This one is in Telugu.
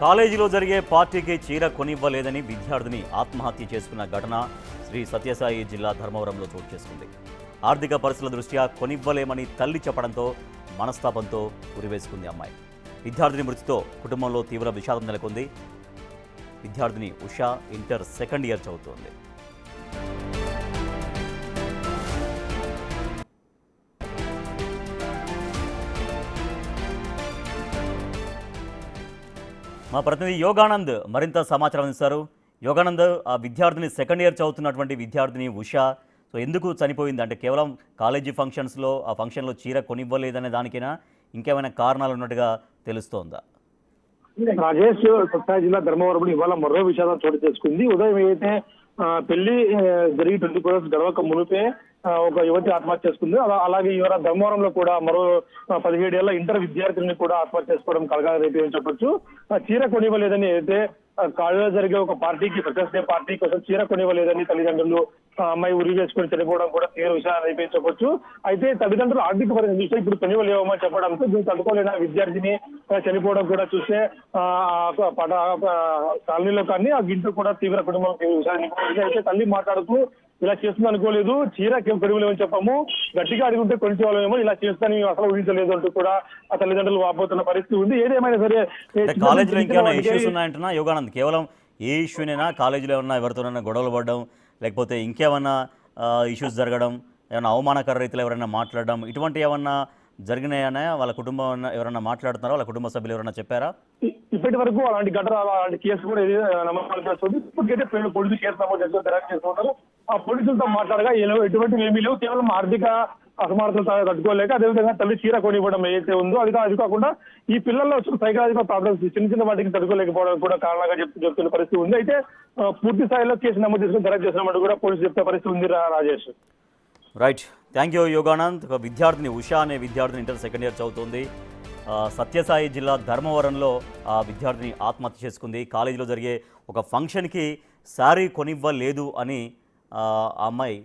కాలేజీలో జరిగే పార్టీకి చీర కొనివ్వలేదని విద్యార్థిని ఆత్మహత్య చేసుకున్న ఘటన శ్రీ సత్యసాయి జిల్లా ధర్మవరంలో చోటు చేసుకుంది. ఆర్థిక పరిస్థితుల దృష్ట్యా కొనివ్వలేమని తల్లి చెప్పడంతో మనస్తాపంతో ఉరివేసుకుంది అమ్మాయి. విద్యార్థిని మృతితో కుటుంబంలో తీవ్ర విషాదం నెలకొంది. విద్యార్థిని ఉషా ఇంటర్ సెకండ్ ఇయర్ చదువుతోంది. మా ప్రతినిధి యోగానంద్ మరింత సమాచారం అందిస్తారు. యోగానంద్, ఆ విద్యార్థిని సెకండ్ ఇయర్ చదువుతున్నటువంటి విద్యార్థిని ఉషా ఎందుకు చనిపోయింది? అంటే కేవలం కాలేజీ ఫంక్షన్స్లో ఆ ఫంక్షన్లో చీర కొనివ్వలేదనే దానికైనా ఇంకేమైనా కారణాలు ఉన్నట్టుగా తెలుస్తోందా? రాజేష్, సత్తా జిల్లా ధర్మవరంలో ఇవాళ మరో విషాదం చోటు చేసుకుంది. ఉదయం అయితే పెళ్లి జరిగి 24 hours గడవక మునిపే ఒక యువతి ఆత్మహత్య చేసుకుంది. అలాగే ఇవాళ ధర్మవరంలో కూడా మరో 17 ఏళ్ల ఇంటర్ విద్యార్థిని కూడా ఆత్మహత్య చేసుకోవడం కలగాలి రేపు అని చెప్పొచ్చు. చీర కొనివ్వలేదని అయితే కాలేజీలో జరిగే ఒక పార్టీకి, ఫ్రెషర్స్ డే పార్టీ కోసం చీర కొనివ్వలేదని తల్లిదండ్రులు అమ్మాయి ఉరి వేసుకొని చనిపోవడం కూడా తీవ్ర విషయాన్ని అయిపోయించవచ్చు. అయితే తల్లిదండ్రులు ఆర్థిక పరిస్థితి చూస్తే ఇప్పుడు కొనివ్వలేమని చెప్పడంతో దీన్ని తట్టుకోలేని విద్యార్థిని చనిపోవడం కూడా చూస్తే కాలనీలో కానీ ఆ ఇంట్లో కూడా తీవ్ర కుటుంబం విషయాన్ని అయితే తల్లి మాట్లాడుతూ ఇలా చేస్తుంది అనుకోలేదు, చీర కొనివ్వలేమని చెప్పాము, గట్టిగా అడుగుంటే కొనిచేవాళ్ళమేమో, ఇలా చేస్తాను అసలు ఊహించలేదు అంటూ కూడా ఆ తల్లిదండ్రులు వాపోతున్న పరిస్థితి ఉంది. ఏదేమైనా సరే కాలేజీలో ఇంకేమైనా ఇష్యూస్ ఉన్నాయంటున్నా యోగానంద్? కేవలం ఏ ఇష్యూనైనా కాలేజీలో ఏమన్నా ఎవరితోనైనా గొడవలు పడడం, లేకపోతే ఇంకేమన్నా ఇష్యూస్ జరగడం, ఏమైనా అవమానకర రీతిలో ఎవరైనా మాట్లాడడం, ఇటువంటి ఏమన్నా జరిగినాయన్నా? వాళ్ళ కుటుంబం ఎవరైనా మాట్లాడుతున్నారా? వాళ్ళ కుటుంబ సభ్యులు ఎవరైనా చెప్పారా? ఇప్పటి వరకు అలాంటి ఘటన, అలాంటి కేసు కూడా నమ్మకాలు చేస్తుంది. ఇప్పటికైతే పోలీసులు కేసు నమోదు చేసుకుని దర్యాప్తు చేస్తున్నారు. ఆ పోలీసులతో మాట్లాడగా ఎటువంటివి ఏమీ లేవు, కేవలం ఆర్థిక అసమానతలు తట్టుకోలేక అదేవిధంగా తల్లి చీర కొనివ్వడం ఏదైతే ఉందో అది కాకుండా ఈ పిల్లల్లో వచ్చిన సైకలాజికల్ ప్రాబ్లమ్స్ చిన్న వాటికి తట్టుకోలేకపోవడం కూడా కారణంగా చెప్తున్న పరిస్థితి ఉంది. అయితే పూర్తి స్థాయిలో కేసు నమోదు చేసుకుని దర్యాప్తు చేసినట్టు కూడా పోలీసు చెప్తే పరిస్థితి ఉంది. Rajesh, right, thank you Yoganand. ఒక విద్యార్థిని ఉషా అనే విద్యార్థిని ఇంటర్ సెకండ్ ఇయర్ చదువుతుంది. సత్యసాయి జిల్లా ధర్మవరంలో ఆ విద్యార్థిని ఆత్మహత్య చేసుకుంది. కాలేజీలో జరిగే ఒక ఫంక్షన్కి శారీ కొనివ్వలేదు అని ఆ అమ్మాయి